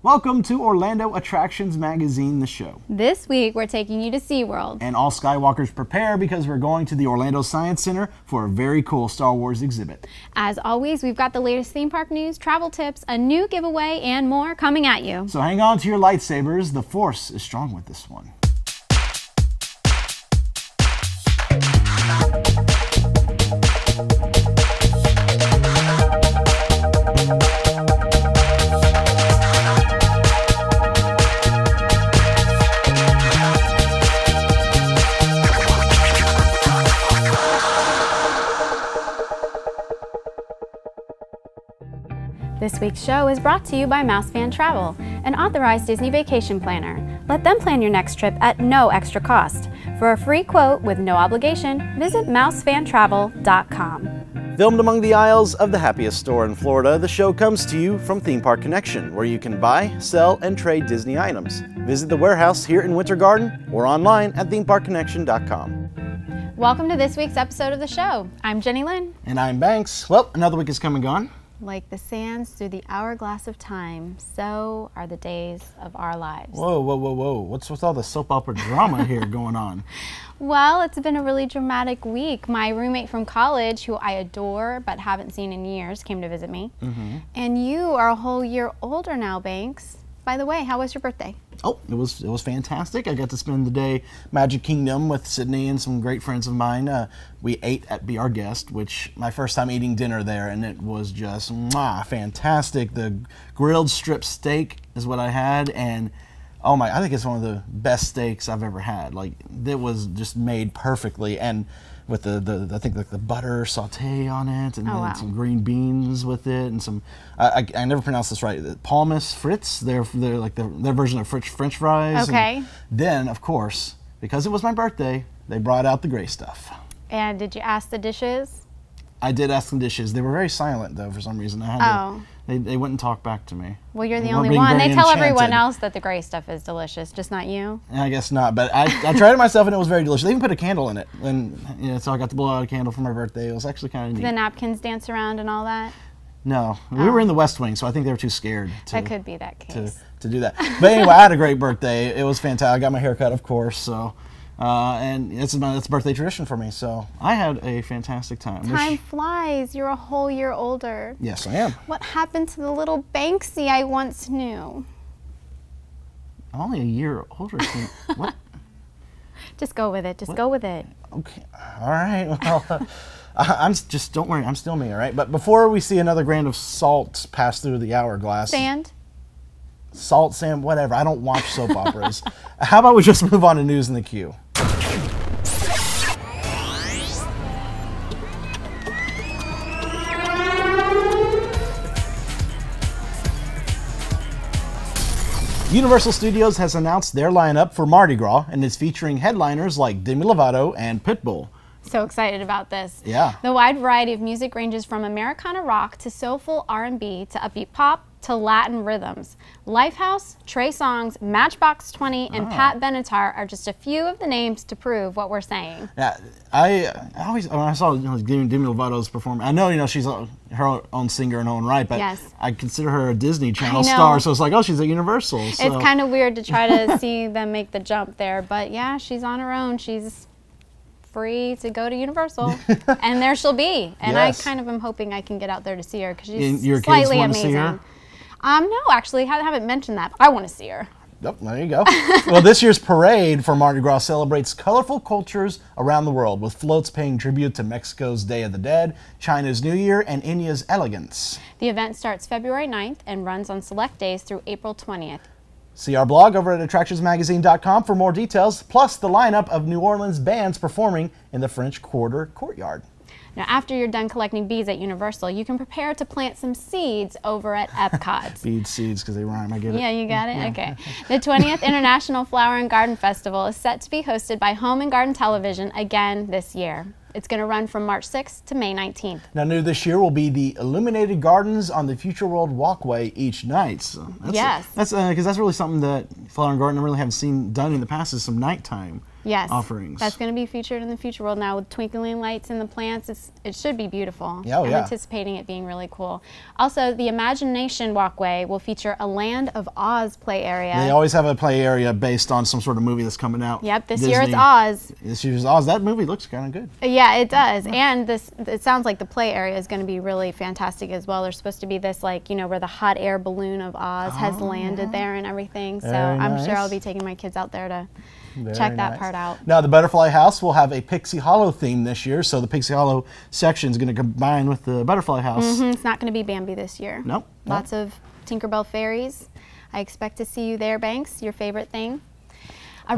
Welcome to Orlando Attractions Magazine, the show. This week, we're taking you to SeaWorld. And all Skywalkers prepare because we're going to the Orlando Science Center for a very cool Star Wars exhibit. As always, we've got the latest theme park news, travel tips, a new giveaway, and more coming at you. So hang on to your lightsabers. The Force is strong with this one. This week's show is brought to you by MouseFan Travel, an authorized Disney vacation planner. Let them plan your next trip at no extra cost. For a free quote with no obligation, visit mousefantravel.com. Filmed among the aisles of the happiest store in Florida, the show comes to you from Theme Park Connection, where you can buy, sell, and trade Disney items. Visit the warehouse here in Winter Garden or online at themeparkconnection.com. Welcome to this week's episode of the show. I'm JeniLynn. And I'm Banks. Well, another week is come and gone. Like the sands through the hourglass of time, so are the days of our lives. Whoa, whoa, whoa, whoa. What's with all the soap opera drama here going on? Well, it's been a really dramatic week. My roommate from college, who I adore but haven't seen in years, came to visit me. And you are a whole year older now, Banks. By the way, how was your birthday? Oh, it was fantastic. I got to spend the day Magic Kingdom with Sydney and some great friends of mine. We ate at Be Our Guest, which my first time eating dinner there, and it was just fantastic. The grilled strip steak is what I had, and oh my, I think it's one of the best steaks I've ever had. Like, it was just made perfectly, and with I think like the butter saute on it, and then some green beans with it, and some I never pronounced this right. Palmas frites. They're like their version of French fries. Okay. And then of course, because it was my birthday, they brought out the gray stuff. And did you ask the dishes? I did ask the dishes. They were very silent though for some reason. I had to, they wouldn't talk back to me. Well, you're the only one. They tell everyone else that the gray stuff is delicious, just not you. I guess not, but I tried it myself and it was very delicious. They even put a candle in it, and so I got to blow out a candle for my birthday. It was actually kind of neat. The napkins dance around and all that? No, we were in the West Wing, so I think they were too scared that could be that case. To do that. But anyway, I had a great birthday. It was fantastic. I got my hair cut, of course, so. And it's a birthday tradition for me, so I had a fantastic time. Time flies. You're a whole year older. Yes, I am. What happened to the little Banksy I once knew? I'm only a year older. What? Just go with it. Just go with it. Okay. All right. Well, don't worry. I'm still me, all right? But before we see another grain of salt pass through the hourglass. Sand? Salt, sand, whatever. I don't watch soap operas. How about we just move on to news in the queue? Universal Studios has announced their lineup for Mardi Gras and is featuring headliners like Demi Lovato and Pitbull. So excited about this. Yeah. The wide variety of music ranges from Americana rock to soulful R&B to upbeat pop to Latin rhythms. Lifehouse, Trey Songz, Matchbox 20, and Pat Benatar are just a few of the names to prove what we're saying. Yeah, I always, when I saw Demi Lovato's performance, I know she's her own singer in her own right, but I consider her a Disney Channel star, so it's like, oh, she's at Universal. So. It's kind of weird to try to see them make the jump there, but yeah, she's on her own. She's free to go to Universal, and there she'll be. And I kind of am hoping I can get out there to see her because she's slightly amazing. No, actually, I haven't mentioned that, but I want to see her. Yep, there you go. Well, this year's parade for Mardi Gras celebrates colorful cultures around the world, with floats paying tribute to Mexico's Day of the Dead, China's New Year, and India's elegance. The event starts February 9th and runs on select days through April 20th. See our blog over at attractionsmagazine.com for more details, plus the lineup of New Orleans bands performing in the French Quarter courtyard. Now, after you're done collecting beads at Universal, you can prepare to plant some seeds over at Epcot. Bead seeds, because they rhyme, I get it. Yeah, you got it? Okay. The 20th International Flower and Garden Festival is set to be hosted by Home and Garden Television again this year. It's going to run from March 6th to May 19th. Now, new this year will be the illuminated gardens on the Future World walkway each night. So that's, yes. That's because that's really something that Flower and Garden really haven't seen done in the past, is some nighttime offerings. That's going to be featured in the Future World now with twinkling lights in the plants. It should be beautiful. Yeah, I'm anticipating it being really cool. Also, the Imagination Walkway will feature a Land of Oz play area. They always have a play area based on some sort of movie that's coming out. Yep, this year it's Oz. This year's Oz. That movie looks kind of good. Yeah, it does. And it sounds like the play area is going to be really fantastic as well. There's supposed to be this, like, you know, where the hot air balloon of Oz has landed there and everything. So I'm sure I'll be taking my kids out there to check that part out. Now, the Butterfly House will have a Pixie Hollow theme this year, so the Pixie Hollow section is going to combine with the Butterfly House. It's not going to be Bambi this year. Nope. Lots of Tinkerbell fairies. I expect to see you there, Banks. Your favorite thing? A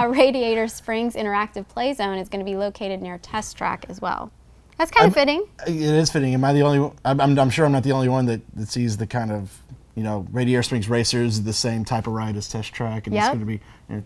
Radiator Springs Interactive Play Zone is going to be located near Test Track as well. That's kind of fitting. It is fitting. Am I the only one? I'm sure I'm not the only one that sees the kind of, you know, Radiator Springs Racers, the same type of ride as Test Track, and it's going to be, never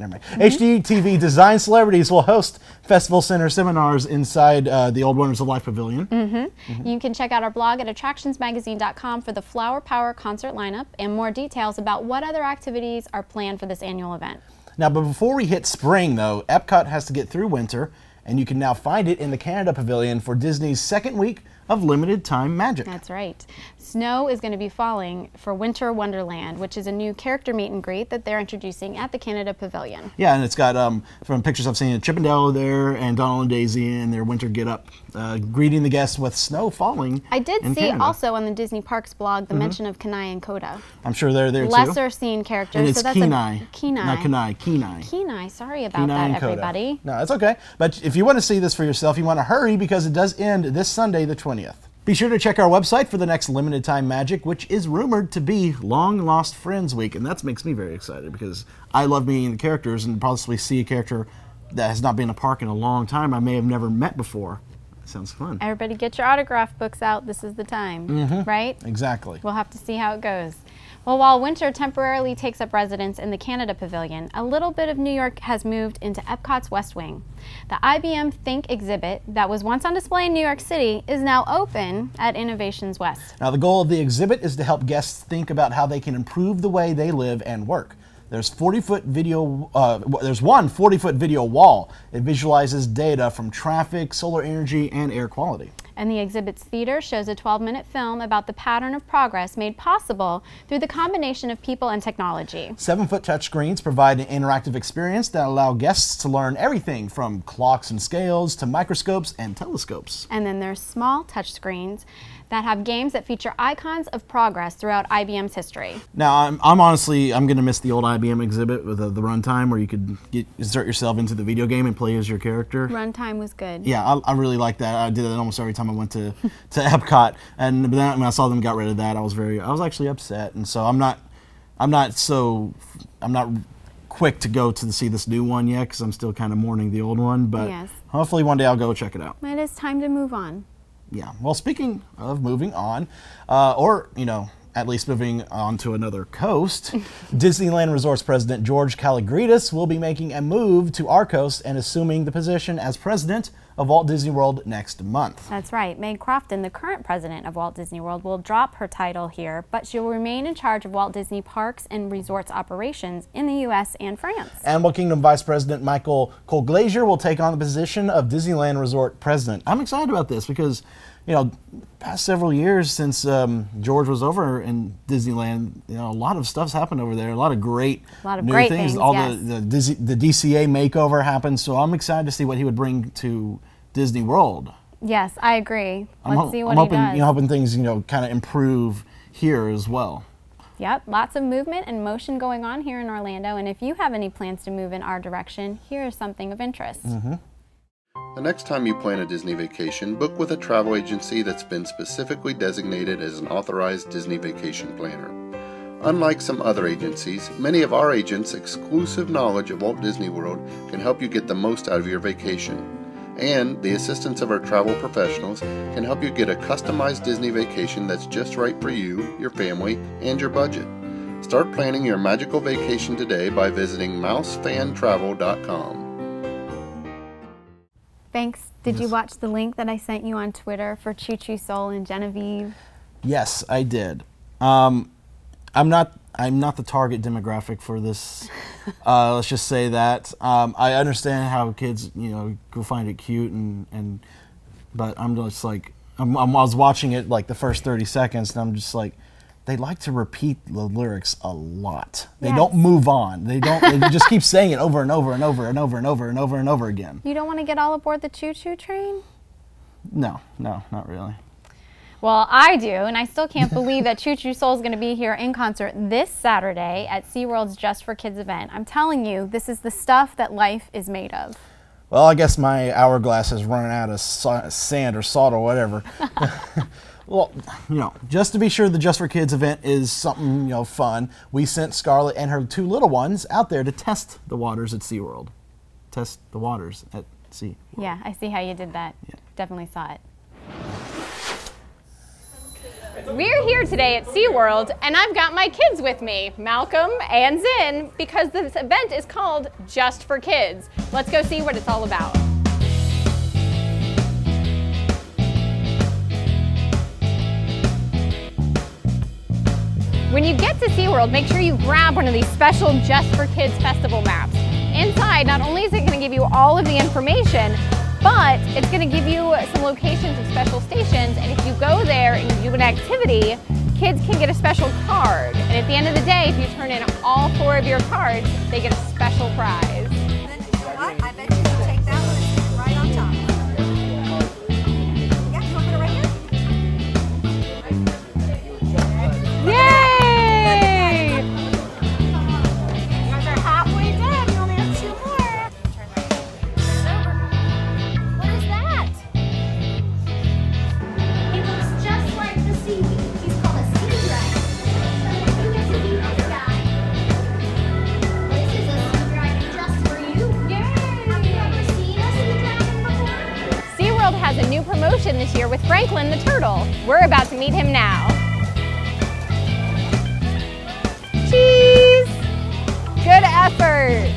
mind. HGTV Design Celebrities will host Festival Center seminars inside the Old Wonders of Life Pavilion. You can check out our blog at attractionsmagazine.com for the Flower Power concert lineup and more details about what other activities are planned for this annual event. Now, but before we hit spring, though, Epcot has to get through winter, and you can now find it in the Canada Pavilion for Disney's second week of limited time magic. That's right. Snow is going to be falling for Winter Wonderland, which is a new character meet and greet that they're introducing at the Canada Pavilion. Yeah, and it's got, from pictures I've seen, Chip and Dale there and Donald and Daisy in their winter get-up, greeting the guests with snow falling. I did see Canada. Also on the Disney Parks blog the mention of Kenai and Coda. I'm sure they're there too. Lesser seen characters. And it's so that's Kenai. Kenai. Not Kenai, Kenai. Kenai, sorry about that, everybody. No, that's okay. But if you want to see this for yourself, you want to hurry because it does end this Sunday, the 20th. Be sure to check our website for the next limited time magic, which is rumored to be Long Lost Friends Week. And that makes me very excited because I love meeting the characters and possibly see a character that has not been in a park in a long time I may have never met before. Sounds fun. Everybody get your autograph books out. This is the time, right? Exactly. We'll have to see how it goes. Well, while winter temporarily takes up residence in the Canada Pavilion, a little bit of New York has moved into Epcot's West Wing. The IBM Think exhibit that was once on display in New York City is now open at Innovations West. Now, the goal of the exhibit is to help guests think about how they can improve the way they live and work. There's one 40-foot video wall. It visualizes data from traffic, solar energy, and air quality. And the exhibit's theater shows a 12-minute film about the pattern of progress made possible through the combination of people and technology. 7-foot touchscreens provide an interactive experience that allow guests to learn everything from clocks and scales to microscopes and telescopes. And then there's small touchscreens that have games that feature icons of progress throughout IBM's history. Now, I'm honestly going to miss the old IBM exhibit with the runtime where you could insert yourself into the video game and play as your character. Runtime was good. Yeah, I really like that. I did it almost every time I went to Epcot, and then when I saw them got rid of that, I was actually upset, and so I'm not quick to go to see this new one yet because I'm still kind of mourning the old one, but hopefully one day I'll go check it out. It is time to move on. Yeah. Well, speaking of moving on, or, you know, at least moving on to another coast, Disneyland Resorts President George Kalogridis will be making a move to our coast and assuming the position as president of Walt Disney World next month. That's right. Meg Crofton, the current president of Walt Disney World, will drop her title here, but she will remain in charge of Walt Disney Parks and Resorts operations in the U.S. and France. Animal Kingdom Vice President Michael Colglazier will take on the position of Disneyland Resort President. I'm excited about this because, you know, past several years since George was over in Disneyland, you know, a lot of stuff's happened over there. A lot of great new things. All the DCA makeover happened, so I'm excited to see what he would bring to Disney World. Yes, I agree. Let's see what he does. I'm hoping things, you know, kind of improve here as well. Yep, lots of movement and motion going on here in Orlando, and if you have any plans to move in our direction, here is something of interest. The next time you plan a Disney vacation, book with a travel agency that's been specifically designated as an authorized Disney vacation planner. Unlike some other agencies, many of our agents' exclusive knowledge of Walt Disney World can help you get the most out of your vacation. And the assistance of our travel professionals can help you get a customized Disney vacation that's just right for you, your family, and your budget. Start planning your magical vacation today by visiting mousefantravel.com. Thanks. Did you watch the link that I sent you on Twitter for Choo Choo Soul and Genevieve? Yes, I did. I'm not the target demographic for this Let's just say that. I understand how kids, go find it cute, but I'm just like, I was watching it like the first 30 seconds, and I'm just like, they like to repeat the lyrics a lot. They don't move on. They just keep saying it over and over and over and over and over and over and over again. You don't want to get all aboard the choo-choo train? No, not really. Well, I do, and I still can't believe that Choo Choo Soul is going to be here in concert this Saturday at SeaWorld's Just For Kids event. I'm telling you, this is the stuff that life is made of. Well, I guess my hourglass is running out of sand or salt or whatever. Well, just to be sure, the Just For Kids event is something, fun. We sent Scarlett and her 2 little ones out there to test the waters at SeaWorld. Test the waters at SeaWorld. Yeah, I see how you did that. Yeah. Definitely saw it. We're here today at SeaWorld, and I've got my kids with me, Malcolm and Zinn, because this event is called Just For Kids. Let's go see what it's all about. When you get to SeaWorld, make sure you grab one of these special Just For Kids festival maps. Inside, not only is it going to give you all of the information, but it's going to give you some locations of special stations, and if you go there and you do an activity, kids can get a special card. And at the end of the day, if you turn in all 4 of your cards, they get a special prize. And then, you know what? I bet you can take that one and stick it right on top. Yeah, you want to put it right here? Yay! You guys are halfway done. You only have 2 more. Turn over. What is that? It looks just like the seaweed. He's called a sea dragon. So you get to be this guy. This is a sea dragon just for you. Yay! Have you ever seen a sea dragon before? SeaWorld has a new promotion this year with Franklin the turtle. We're about to meet him now. Cheese! Good effort!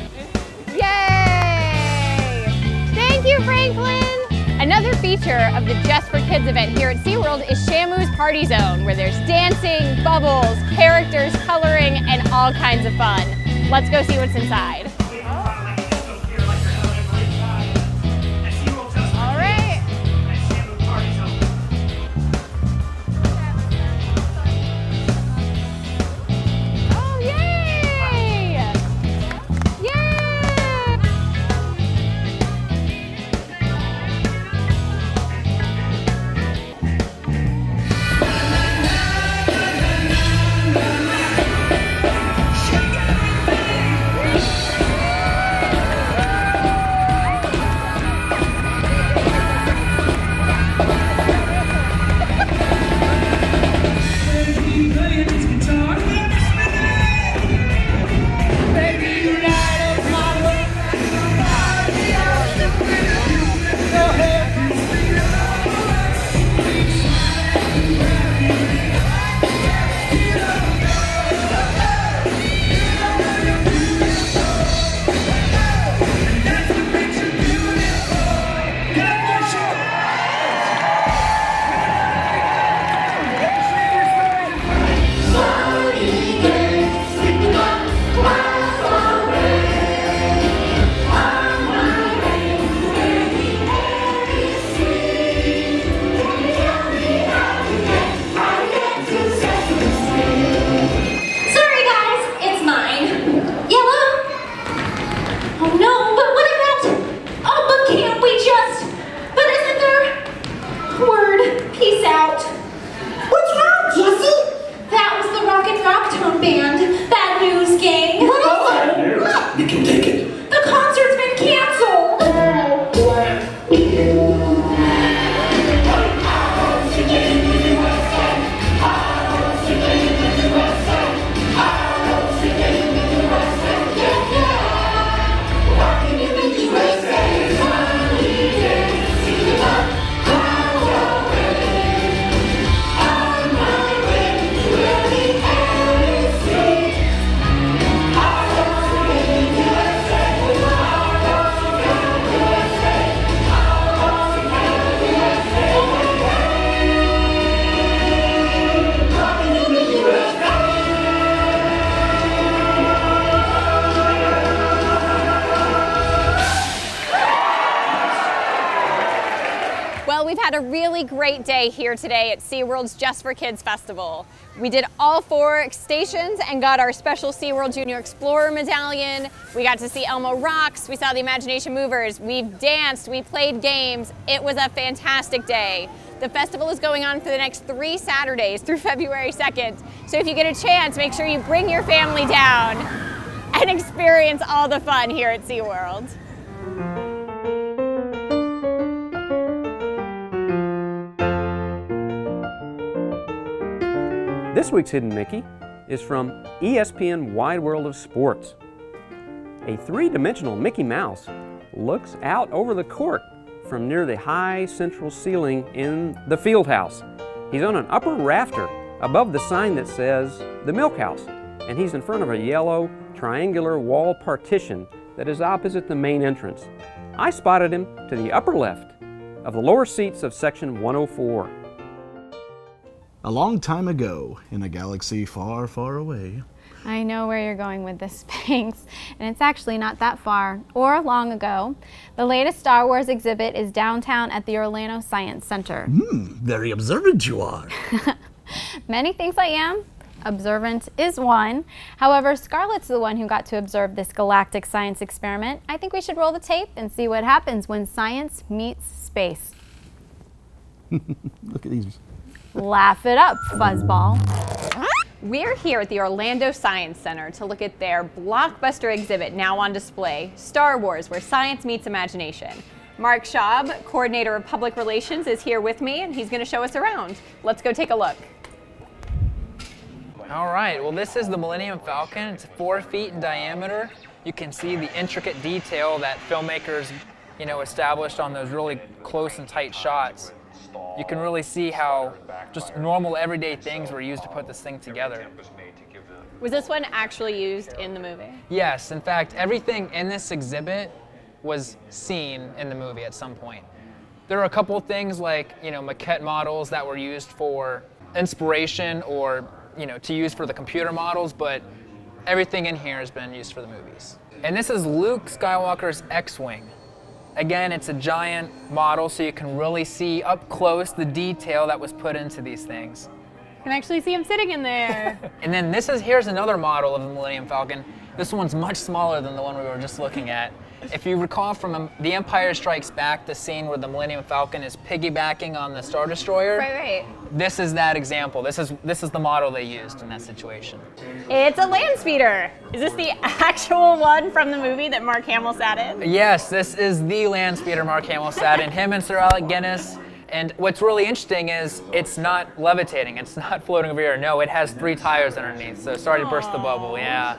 Yay! Thank you, Franklin! Another feature of the Just For Kids event here at SeaWorld is Shamu's Party Zone, where there's dancing, bubbles, characters, coloring, and all kinds of fun. Let's go see what's inside. All right. Oh, yay! Yay! really great day here today at SeaWorld's Just For Kids Festival. We did all 4 stations and got our special SeaWorld Junior Explorer medallion. We got to see Elmo Rocks, we saw the Imagination Movers, we've danced, we played games. It was a fantastic day. The festival is going on for the next 3 Saturdays through February 2nd. So if you get a chance, make sure you bring your family down and experience all the fun here at SeaWorld. This week's Hidden Mickey is from ESPN Wide World of Sports. A 3-dimensional Mickey Mouse looks out over the court from near the high central ceiling in the field house. He's on an upper rafter above the sign that says the Milk House, and he's in front of a yellow triangular wall partition that is opposite the main entrance. I spotted him to the upper left of the lower seats of section 104. A long time ago, in a galaxy far, far away. I know where you're going with this, Spanx, and it's actually not that far or long ago. The latest Star Wars exhibit is downtown at the Orlando Science Center. Very observant you are. Many things I am. Observant is one. However, Scarlett's the one who got to observe this galactic science experiment. I think we should roll the tape and see what happens when science meets space. Look at these. Laugh it up, fuzzball. We're here at the Orlando Science Center to look at their blockbuster exhibit now on display, Star Wars, where science meets imagination. Mark Schaub, coordinator of public relations, is here with me and he's going to show us around. Let's go take a look. All right, well this is the Millennium Falcon. It's 4 feet in diameter. You can see the intricate detail that filmmakers, established on those really close and tight shots. You can really see how just normal everyday things were used to put this thing together. Was this one actually used in the movie? Yes, in fact, everything in this exhibit was seen in the movie at some point. There are a couple of things like, maquette models that were used for inspiration or, to use for the computer models, but everything in here has been used for the movies. And this is Luke Skywalker's X-Wing. Again, it's a giant model, so you can really see up close the detail that was put into these things. You can actually see him sitting in there. And then here's another model of the Millennium Falcon. This one's much smaller than the one we were just looking at. If you recall from The Empire Strikes Back, the scene where the Millennium Falcon is piggybacking on the Star Destroyer. Right. This is that example. This is the model they used in that situation. It's a land speeder. Is this the actual one from the movie that Mark Hamill sat in? Yes, this is the land speeder Mark Hamill sat in, him and Sir Alec Guinness. And what's really interesting is it's not levitating, it's not floating over here. No, it has 3 tires underneath, so sorry to burst the bubble, yeah.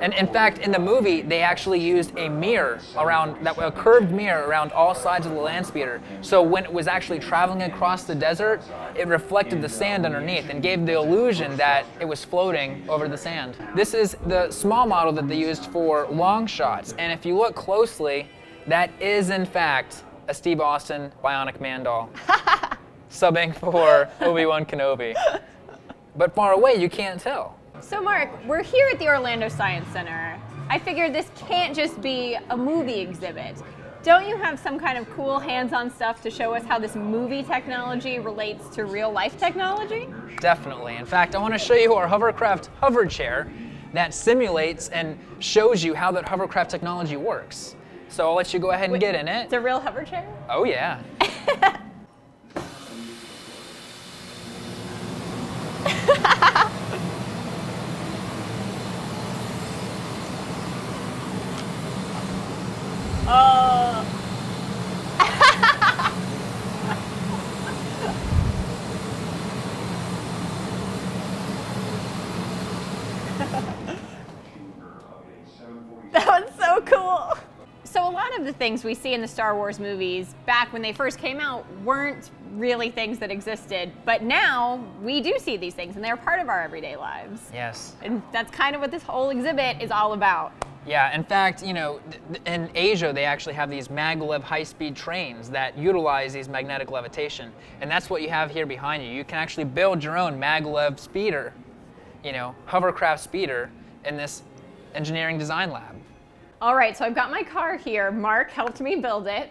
And in fact, in the movie, they actually used a mirror a curved mirror around all sides of the land speeder. So when it was actually traveling across the desert, it reflected the sand underneath and gave the illusion that it was floating over the sand. This is the small model that they used for long shots. And if you look closely, that is in fact a Steve Austin Bionic Man doll, subbing for Obi-Wan Kenobi. But far away, you can't tell. So Mark, we're here at the Orlando Science Center. I figured this can't just be a movie exhibit. Don't you have some kind of cool hands-on stuff to show us how this movie technology relates to real-life technology? Definitely. In fact, I want to show you our hovercraft hover chair that simulates and shows you how that hovercraft technology works. So I'll let you go ahead and get in it. It's a real hover chair? Oh yeah. That was so cool. So a lot of the things we see in the Star Wars movies back when they first came out weren't really things that existed, but now we do see these things and they're part of our everyday lives. Yes. And that's kind of what this whole exhibit is all about. Yeah, in fact, in Asia, they actually have these maglev high-speed trains that utilize these magnetic levitation. And that's what you have here behind you. You can actually build your own maglev speeder, hovercraft speeder in this engineering design lab. All right, so I've got my car here. Mark helped me build it.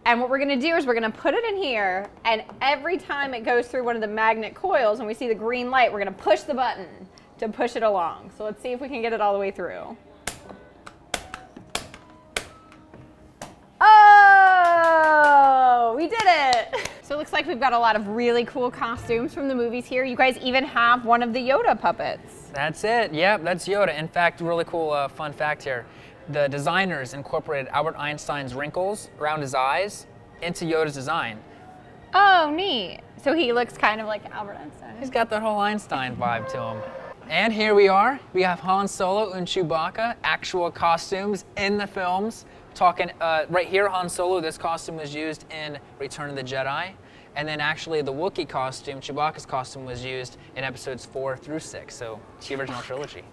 And what we're gonna do is we're gonna put it in here, and every time it goes through one of the magnet coils and we see the green light, we're gonna push the button to push it along. So let's see if we can get it all the way through. Oh, we did it. So it looks like we've got a lot of really cool costumes from the movies here. You guys even have one of the Yoda puppets. That's it. Yep, that's Yoda. In fact, really cool fun fact here. The designers incorporated Albert Einstein's wrinkles around his eyes into Yoda's design. Oh, neat. So he looks kind of like Albert Einstein. He's got that whole Einstein vibe to him. And here we are. We have Han Solo and Chewbacca, actual costumes in the films. Talking right here, Han Solo, this costume was used in Return of the Jedi. And then actually the Wookiee costume, Chewbacca's costume, was used in episodes 4 through 6, so the original trilogy.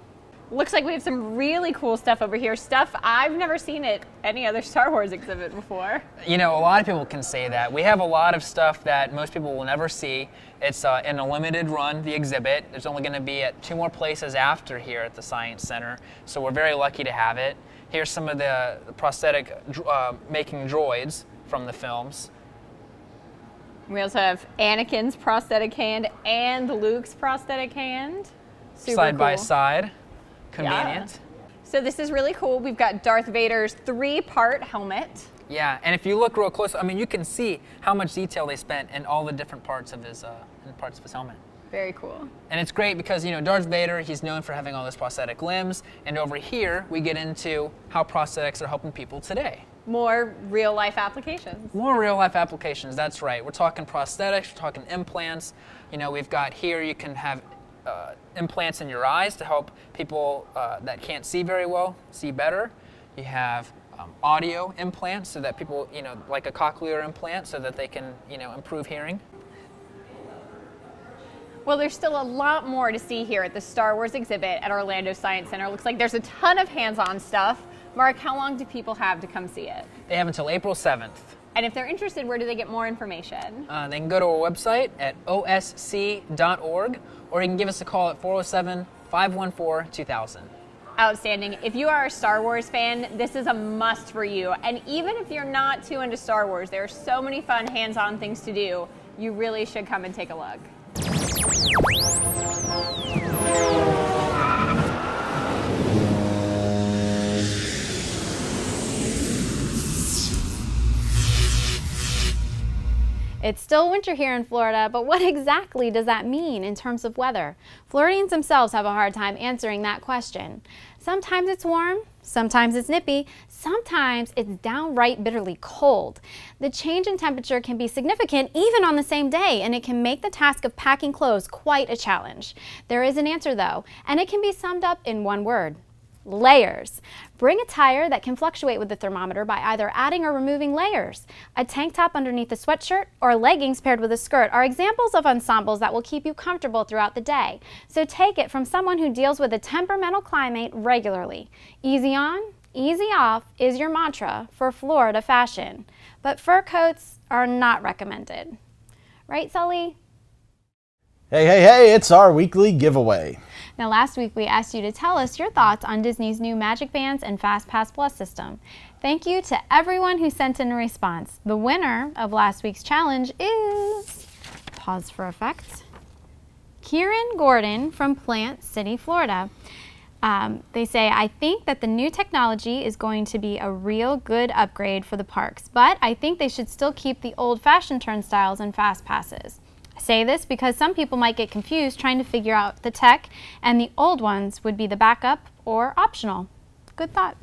Looks like we have some really cool stuff over here. Stuff I've never seen at any other Star Wars exhibit before. You know, a lot of people can say that. We have a lot of stuff that most people will never see. It's in a limited run, the exhibit. There's only going to be at 2 more places after here at the Science Center, so we're very lucky to have it. Here's some of the prosthetic making droids from the films. We also have Anakin's prosthetic hand and Luke's prosthetic hand. Super Side by cool. side. Convenient. Yeah. So this is really cool. We've got Darth Vader's 3-part helmet. Yeah, and if you look real close, I mean, you can see how much detail they spent in all the different parts of his helmet. Very cool. And it's great because, you know, Darth Vader, he's known for having all those prosthetic limbs, and over here we get into how prosthetics are helping people today. More real-life applications. More real-life applications, that's right. We're talking prosthetics, we're talking implants. You know, we've got here, you can have implants in your eyes to help people that can't see very well see better. You have audio implants so that people, you know, like a cochlear implant so that they can, you know, improve hearing. Well, there's still a lot more to see here at the Star Wars exhibit at Orlando Science Center. Looks like there's a ton of hands-on stuff. Mark, how long do people have to come see it? They have until April 7th. And if they're interested, where do they get more information? They can go to our website at osc.org, or you can give us a call at 407-514-2000. Outstanding. If you are a Star Wars fan, this is a must for you. And even if you're not too into Star Wars, there are so many fun hands-on things to do. You really should come and take a look. It's still winter here in Florida, but what exactly does that mean in terms of weather? Floridians themselves have a hard time answering that question. Sometimes it's warm, sometimes it's nippy, sometimes it's downright bitterly cold. The change in temperature can be significant even on the same day, and it can make the task of packing clothes quite a challenge. There is an answer though, and it can be summed up in one word: layers. Bring attire that can fluctuate with the thermometer by either adding or removing layers. A tank top underneath a sweatshirt or leggings paired with a skirt are examples of ensembles that will keep you comfortable throughout the day. So take it from someone who deals with a temperamental climate regularly. Easy on, easy off is your mantra for Florida fashion. But fur coats are not recommended. Right, Sully? Hey, hey, hey, it's our weekly giveaway. Now, last week we asked you to tell us your thoughts on Disney's new Magic Bands and FastPass Plus system. Thank you to everyone who sent in a response. The winner of last week's challenge is, pause for effect, Kieran Gordon from Plant City, Florida. They say, I think that the new technology is going to be a real good upgrade for the parks, but I think they should still keep the old-fashioned turnstiles and fast passes. I say this because some people might get confused trying to figure out the tech, and the old ones would be the backup or optional. Good thought.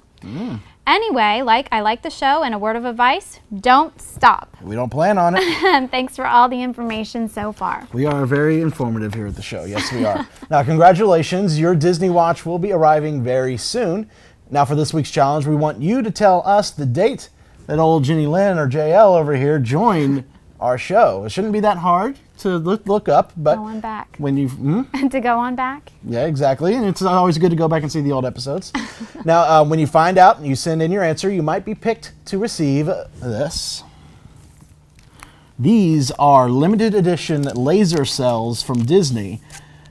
Anyway, I like the show, and a word of advice: don't stop. We don't plan on it. And thanks for all the information so far. We are very informative here at the show. Yes, we are. Now, congratulations. Your Disney Watch will be arriving very soon. Now, for this week's challenge, we want you to tell us the date that old JeniLynn or JL over here joined our show. It shouldn't be that hard to look up, but go on back. When you to go on back. Yeah, exactly, and it's always good to go back and see the old episodes. Now, when you find out and you send in your answer, you might be picked to receive this. These are limited edition laser cells from Disney.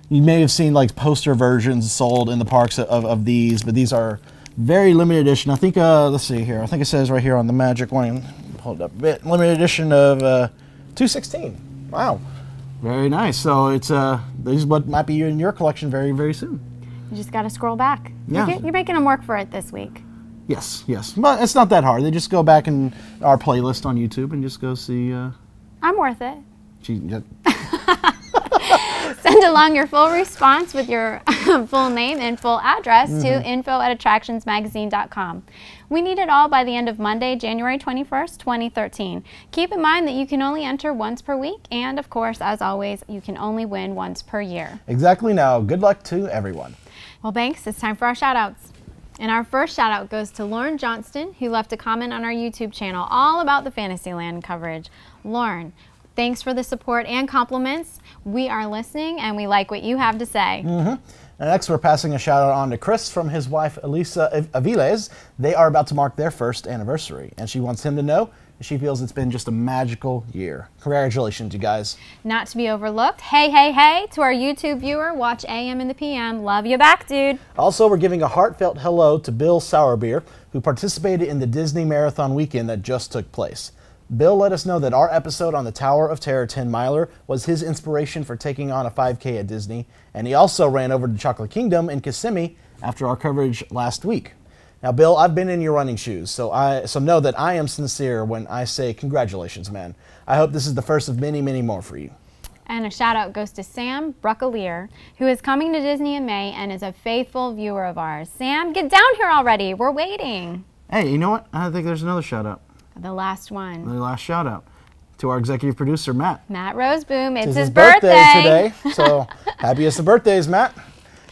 You may have seen like poster versions sold in the parks of these, but these are very limited edition. I think, let's see here. I think it says right here on the magic one. hold up a bit. Limited edition of 216. Wow. Very nice. So it's this is what might be in your collection very, very soon. You just got to scroll back. Yeah. You're making them work for it this week. Yes, yes. But it's not that hard. They just go back in our playlist on YouTube and just go see. I'm worth it. Yeah. Send along your full response with your full name and full address to info@attractionsmagazine.com. We need it all by the end of Monday, January 21st, 2013. Keep in mind that you can only enter once per week, and of course, as always, you can only win once per year. Exactly. Now, good luck to everyone. Well, Banks, it's time for our shout-outs. And our first shout-out goes to Lauren Johnston, who left a comment on our YouTube channel all about the Fantasyland coverage. Lauren, thanks for the support and compliments. We are listening, and we like what you have to say. And next, we're passing a shout-out on to Chris from his wife, Elisa Aviles. They are about to mark their first anniversary, and she wants him to know she feels it's been just a magical year. Congratulations, you guys. Not to be overlooked, hey, hey, hey, to our YouTube viewer, watch AM in the PM. Love you back, dude. Also, we're giving a heartfelt hello to Bill Sourbeer, who participated in the Disney Marathon weekend that just took place. Bill let us know that our episode on the Tower of Terror 10-miler was his inspiration for taking on a 5K at Disney, and he also ran over to Chocolate Kingdom in Kissimmee after our coverage last week. Now, Bill, I've been in your running shoes, so know that I am sincere when I say congratulations, man. I hope this is the first of many, many more for you. And a shout out goes to Sam Bruckelier, who is coming to Disney in May and is a faithful viewer of ours. Sam, get down here already. We're waiting. Hey, you know what? I think there's another shout out. The last one. The last shout out to our executive producer, Matt. Matt Roseboom. It's his birthday today. So happiest of birthdays, Matt.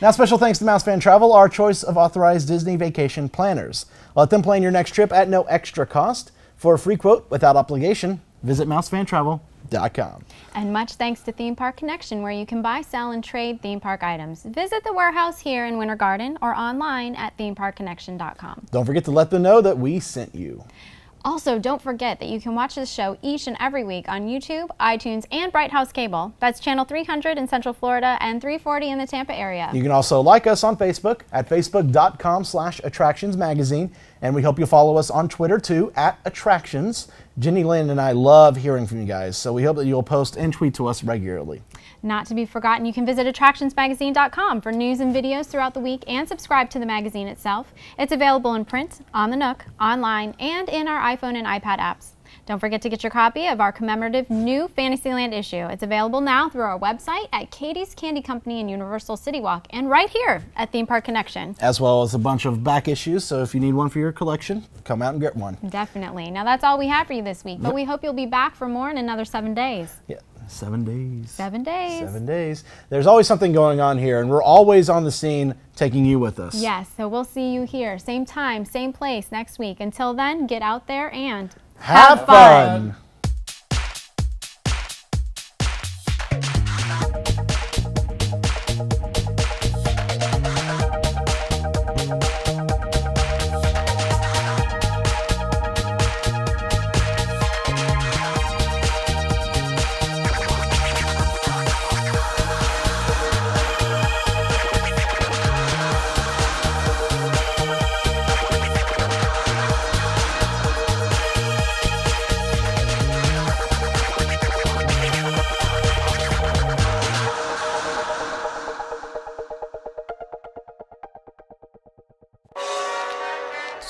Now, special thanks to Mouse Fan Travel, our choice of authorized Disney vacation planners. Let them plan your next trip at no extra cost. For a free quote without obligation, visit mousefantravel.com. And much thanks to Theme Park Connection, where you can buy, sell, and trade theme park items. Visit the warehouse here in Winter Garden or online at themeparkconnection.com. Don't forget to let them know that we sent you. Also, don't forget that you can watch this show each and every week on YouTube, iTunes, and Bright House Cable. That's channel 300 in Central Florida and 340 in the Tampa area. You can also like us on Facebook at facebook.com/attractionsmagazine, and we hope you'll follow us on Twitter too, @attractions. JeniLynn and I love hearing from you guys, so we hope that you'll post and tweet to us regularly. Not to be forgotten, you can visit attractionsmagazine.com for news and videos throughout the week and subscribe to the magazine itself. It's available in print, on the Nook, online, and in our iPhone and iPad apps. Don't forget to get your copy of our commemorative new Fantasyland issue. It's available now through our website at Katie's Candy Company in Universal City Walk and right here at Theme Park Connection. As well as a bunch of back issues, so if you need one for your collection, come out and get one. Definitely. Now that's all we have for you this week, but we hope you'll be back for more in another 7 days. Yeah. 7 days. 7 days. 7 days. There's always something going on here, and we're always on the scene taking you with us. Yes, so we'll see you here, same time, same place next week. Until then, get out there and have fun.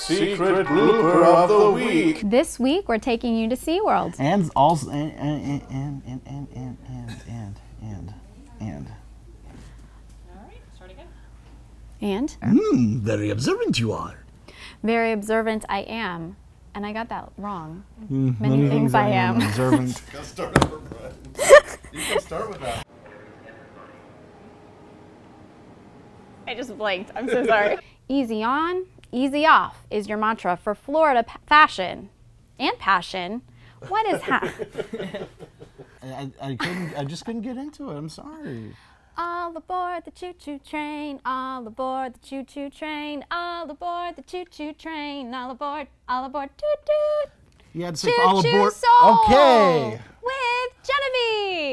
Secret blooper of the week. This week we're taking you to SeaWorld. And also and. All right, start again. And? Very observant you are. Very observant I am. And I got that wrong. Many things I am. Observant. Gotta start over, Brian. You can start with that. I just blanked. I'm so sorry. Easy on, easy off is your mantra for Florida fashion and passion. What is I just couldn't get into it. I'm sorry. All aboard the choo-choo train, all aboard the choo-choo train, all aboard the choo-choo train, all aboard, toot-toot. You had to say all aboard. Choo-choo soul Okay. with Genevieve.